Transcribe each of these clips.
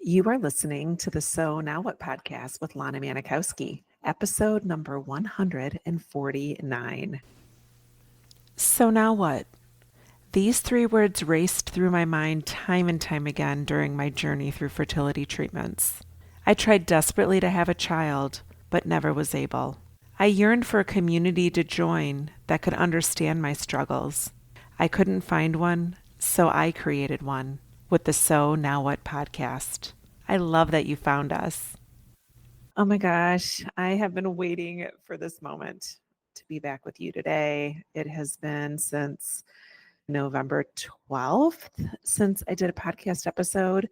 You are listening to the So Now What podcast with Lana Manikowski, episode number 149. So now what? These three words raced through my mind time and time again during my journey through fertility treatments. I tried desperately to have a child, but never was able. I yearned for a community to join that could understand my struggles. I couldn't find one, so I created one with the So Now What podcast. I love that you found us. Oh my gosh, I have been waiting for this moment to be back with you today. It has been since November 12th since I did a podcast episode.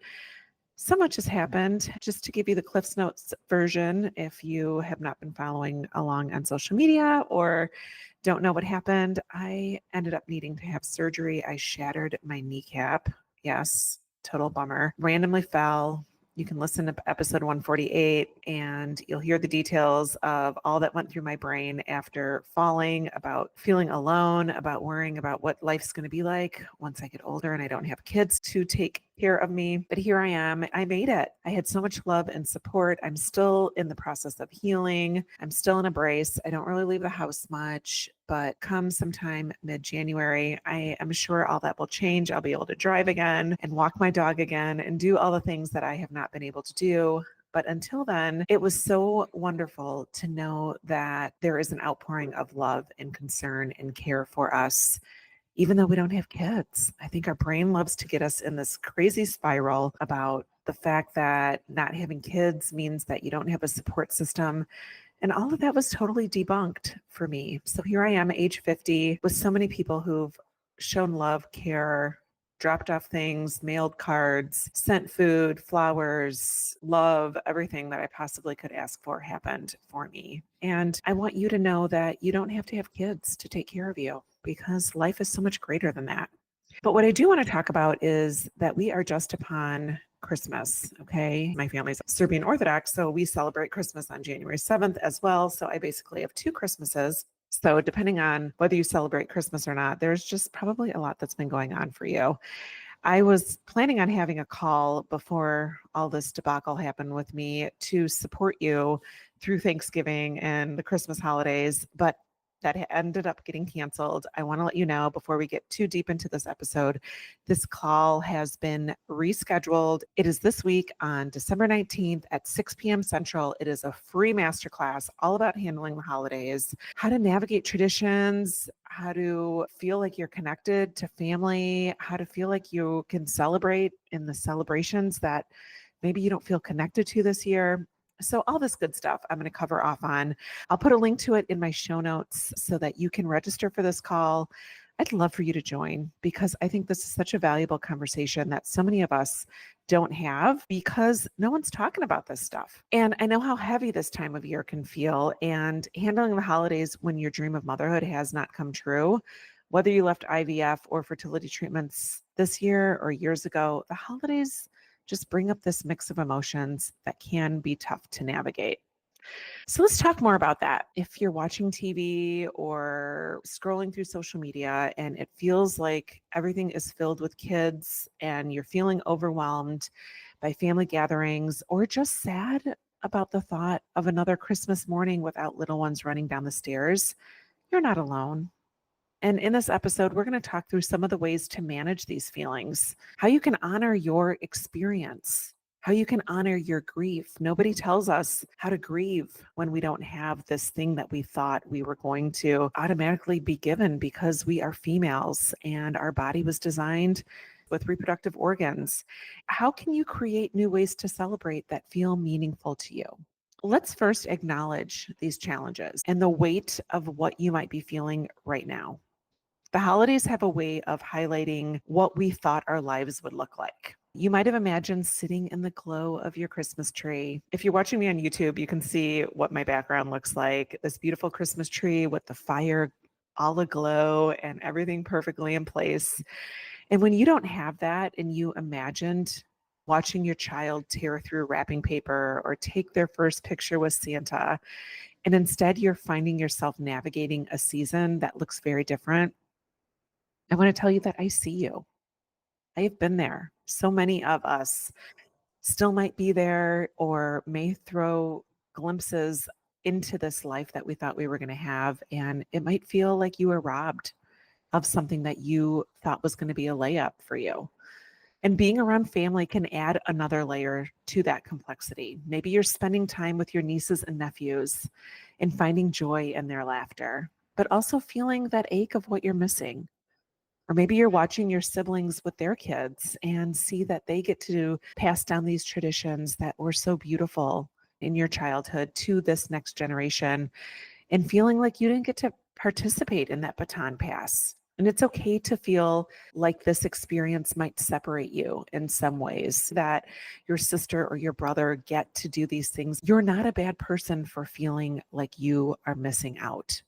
So much has happened. Just to give you the Cliffs Notes version, if you have not been following along on social media or don't know what happened, I ended up needing to have surgery. I shattered my kneecap. Yes, total bummer. Randomly fell. You can listen to episode 148 and you'll hear the details of all that went through my brain after falling, about feeling alone, about worrying about what life's going to be like once I get older and I don't have kids to take care of me. But here I am. I made it. I had so much love and support. I'm still in the process of healing. I'm still in a brace. I don't really leave the house much, but come sometime mid-January, I am sure all that will change. I'll be able to drive again and walk my dog again and do all the things that I have not been able to do. But until then, it was so wonderful to know that there is an outpouring of love and concern and care for us, even though we don't have kids. I think our brain loves to get us in this crazy spiral about the fact that not having kids means that you don't have a support system. And all of that was totally debunked for me. So here I am, age 50, with so many people who've shown love, care, dropped off things, mailed cards, sent food, flowers, love, everything that I possibly could ask for happened for me. And I want you to know that you don't have to have kids to take care of you, because life is so much greater than that. But what I do want to talk about is that we are just upon Christmas. Okay. My family's Serbian Orthodox, so we celebrate Christmas on January 7th as well. So I basically have two Christmases. So depending on whether you celebrate Christmas or not, there's just probably a lot that's been going on for you. I was planning on having a call before all this debacle happened with me to support you through Thanksgiving and the Christmas holidays, but that ended up getting canceled. I want to let you know before we get too deep into this episode, this call has been rescheduled. It is this week on December 19th at 6 p.m. Central. It is a free masterclass all about handling the holidays, how to navigate traditions, how to feel like you're connected to family, how to feel like you can celebrate in the celebrations that maybe you don't feel connected to this year. So all this good stuff I'm going to cover off on. I'll put a link to it in my show notes so that you can register for this call. I'd love for you to join because I think this is such a valuable conversation that so many of us don't have because no one's talking about this stuff. And I know how heavy this time of year can feel, and handling the holidays when your dream of motherhood has not come true, whether you left IVF or fertility treatments this year or years ago, the holidays just bring up this mix of emotions that can be tough to navigate. So let's talk more about that. If you're watching TV or scrolling through social media and it feels like everything is filled with kids and you're feeling overwhelmed by family gatherings or just sad about the thought of another Christmas morning without little ones running down the stairs, you're not alone. And in this episode, we're going to talk through some of the ways to manage these feelings, how you can honor your experience, how you can honor your grief. Nobody tells us how to grieve when we don't have this thing that we thought we were going to automatically be given because we are females and our body was designed with reproductive organs. How can you create new ways to celebrate that feel meaningful to you? Let's first acknowledge these challenges and the weight of what you might be feeling right now. The holidays have a way of highlighting what we thought our lives would look like. You might have imagined sitting in the glow of your Christmas tree. If you're watching me on YouTube, you can see what my background looks like. This beautiful Christmas tree with the fire all aglow and everything perfectly in place. And when you don't have that and you imagined watching your child tear through wrapping paper or take their first picture with Santa, and instead you're finding yourself navigating a season that looks very different, I want to tell you that I see you. I have been there. So many of us still might be there or may throw glimpses into this life that we thought we were going to have. And it might feel like you were robbed of something that you thought was going to be a layup for you. And being around family can add another layer to that complexity. Maybe you're spending time with your nieces and nephews and finding joy in their laughter, but also feeling that ache of what you're missing. Or maybe you're watching your siblings with their kids and see that they get to pass down these traditions that were so beautiful in your childhood to this next generation and feeling like you didn't get to participate in that baton pass. And it's okay to feel like this experience might separate you in some ways, that your sister or your brother get to do these things. You're not a bad person for feeling like you are missing out.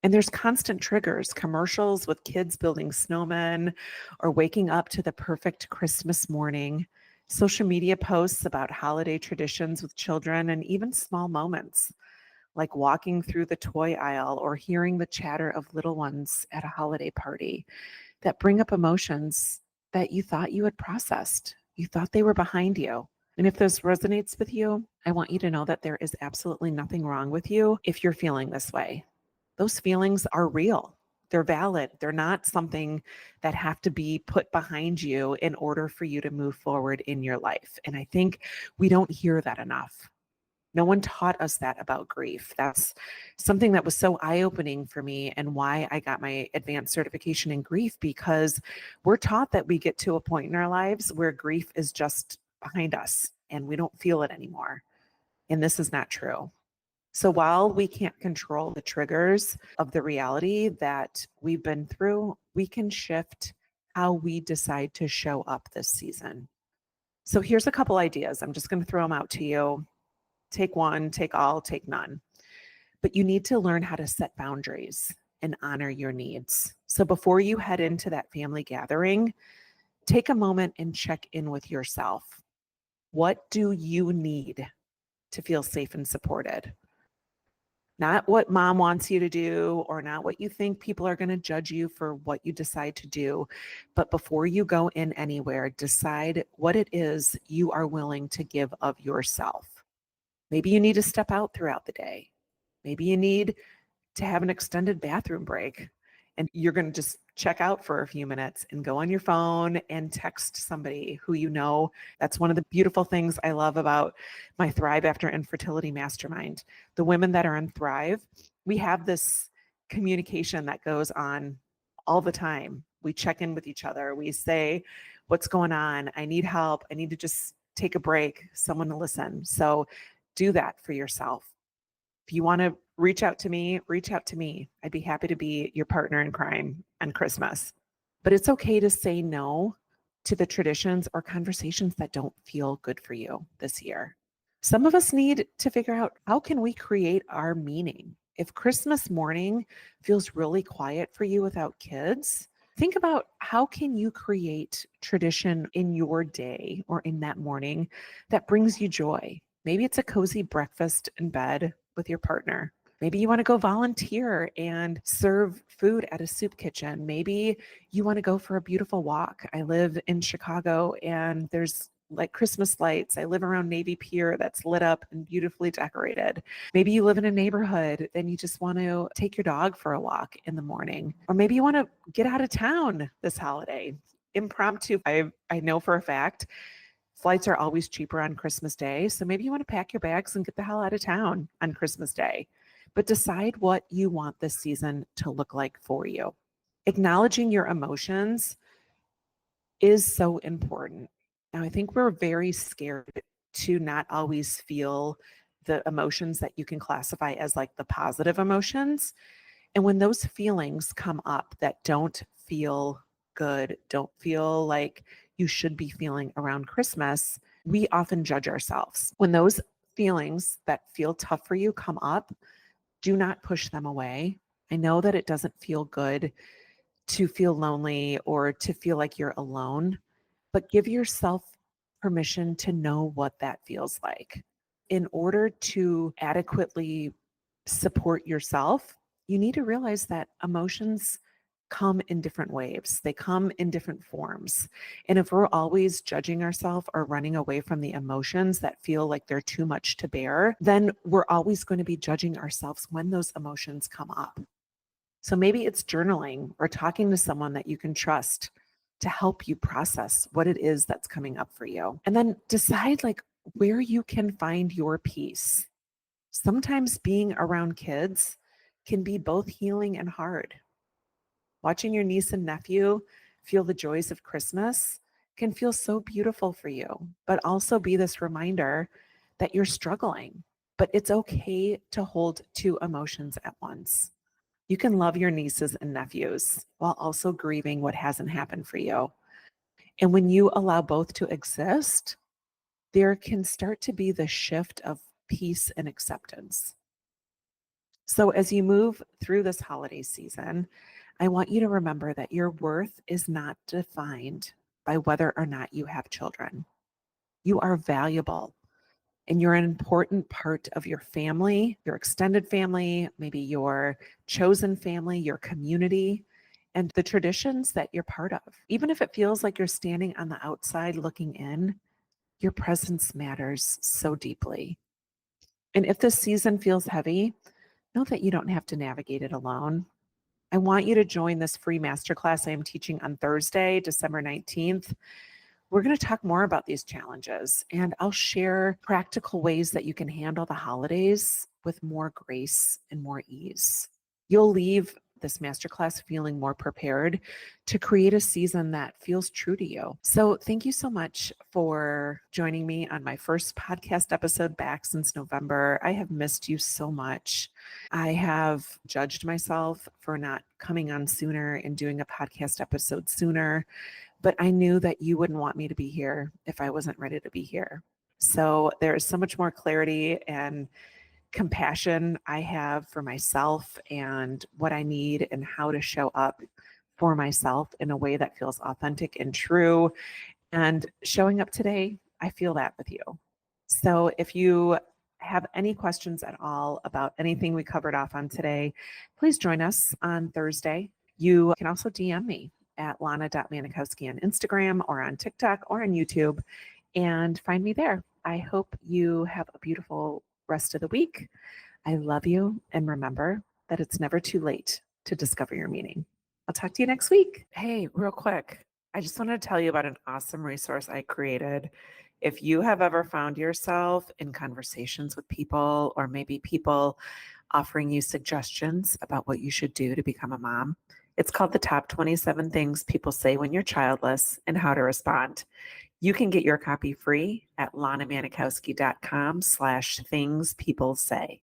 And there's constant triggers, commercials with kids building snowmen or waking up to the perfect Christmas morning, social media posts about holiday traditions with children, and even small moments like walking through the toy aisle or hearing the chatter of little ones at a holiday party that bring up emotions that you thought you had processed. You thought they were behind you. And if this resonates with you, I want you to know that there is absolutely nothing wrong with you if you're feeling this way. Those feelings are real. They're valid. They're not something that have to be put behind you in order for you to move forward in your life. And I think we don't hear that enough. No one taught us that about grief. That's something that was so eye-opening for me and why I got my advanced certification in grief, because we're taught that we get to a point in our lives where grief is just behind us and we don't feel it anymore. And this is not true. So while we can't control the triggers of the reality that we've been through, we can shift how we decide to show up this season. So here's a couple ideas. I'm just going to throw them out to you. Take one, take all, take none. But you need to learn how to set boundaries and honor your needs. So before you head into that family gathering, take a moment and check in with yourself. What do you need to feel safe and supported? Not what mom wants you to do or not what you think people are going to judge you for what you decide to do. But before you go in anywhere, decide what it is you are willing to give of yourself. Maybe you need to step out throughout the day. Maybe you need to have an extended bathroom break and you're going to just check out for a few minutes and go on your phone and text somebody who you know. That's one of the beautiful things I love about my Thrive After Infertility Mastermind. The women that are in Thrive, we have this communication that goes on all the time. We check in with each other. We say, what's going on? I need help. I need to just take a break, someone to listen. So do that for yourself. If you want to reach out to me, reach out to me. I'd be happy to be your partner in crime on Christmas. But it's okay to say no to the traditions or conversations that don't feel good for you this year. Some of us need to figure out, how can we create our meaning? If Christmas morning feels really quiet for you without kids, think about, how can you create tradition in your day or in that morning that brings you joy? Maybe it's a cozy breakfast in bed with your partner. Maybe you want to go volunteer and serve food at a soup kitchen. Maybe you want to go for a beautiful walk. I live in Chicago and there's like Christmas lights. I live around Navy Pier that's lit up and beautifully decorated. Maybe you live in a neighborhood and you just want to take your dog for a walk in the morning. Or maybe you want to get out of town this holiday. Impromptu. I know for a fact flights are always cheaper on Christmas Day. So maybe you want to pack your bags and get the hell out of town on Christmas Day. But decide what you want this season to look like for you. Acknowledging your emotions is so important. Now, I think we're very scared to not always feel the emotions that you can classify as like the positive emotions. And when those feelings come up that don't feel good, don't feel like you should be feeling around Christmas, we often judge ourselves. When those feelings that feel tough for you come up, do not push them away. I know that it doesn't feel good to feel lonely or to feel like you're alone, but give yourself permission to know what that feels like. In order to adequately support yourself, you need to realize that emotions come in different waves. They come in different forms. And if we're always judging ourselves or running away from the emotions that feel like they're too much to bear, then we're always going to be judging ourselves when those emotions come up. So maybe it's journaling or talking to someone that you can trust to help you process what it is that's coming up for you. And then decide like where you can find your peace. Sometimes being around kids can be both healing and hard. Watching your niece and nephew feel the joys of Christmas can feel so beautiful for you, but also be this reminder that you're struggling. But it's okay to hold two emotions at once. You can love your nieces and nephews while also grieving what hasn't happened for you. And when you allow both to exist, there can start to be the shift of peace and acceptance. So, as you move through this holiday season, I want you to remember that your worth is not defined by whether or not you have children. You are valuable and you're an important part of your family, your extended family, maybe your chosen family, your community, and the traditions that you're part of. Even if it feels like you're standing on the outside looking in, your presence matters so deeply. And if this season feels heavy, know that you don't have to navigate it alone. I want you to join this free masterclass I am teaching on Thursday, December 19th. We're going to talk more about these challenges, and I'll share practical ways that you can handle the holidays with more grace and more ease. You'll leave this masterclass feeling more prepared to create a season that feels true to you. So, thank you so much for joining me on my first podcast episode back since November. I have missed you so much. I have judged myself for not coming on sooner and doing a podcast episode sooner, but I knew that you wouldn't want me to be here if I wasn't ready to be here. So there is so much more clarity and compassion I have for myself and what I need and how to show up for myself in a way that feels authentic and true. And showing up today, I feel that with you. So if you have any questions at all about anything we covered off on today, please join us on Thursday. You can also DM me at lana.manikowski on Instagram or on TikTok or on YouTube and find me there. I hope you have a beautiful rest of the week. I love you. And remember that it's never too late to discover your meaning. I'll talk to you next week. Hey, real quick, I just wanted to tell you about an awesome resource I created. If you have ever found yourself in conversations with people, or maybe people offering you suggestions about what you should do to become a mom, it's called The Top 27 Things People Say When You're Childless and How to Respond. You can get your copy free at lanamanikowski.com/things people say.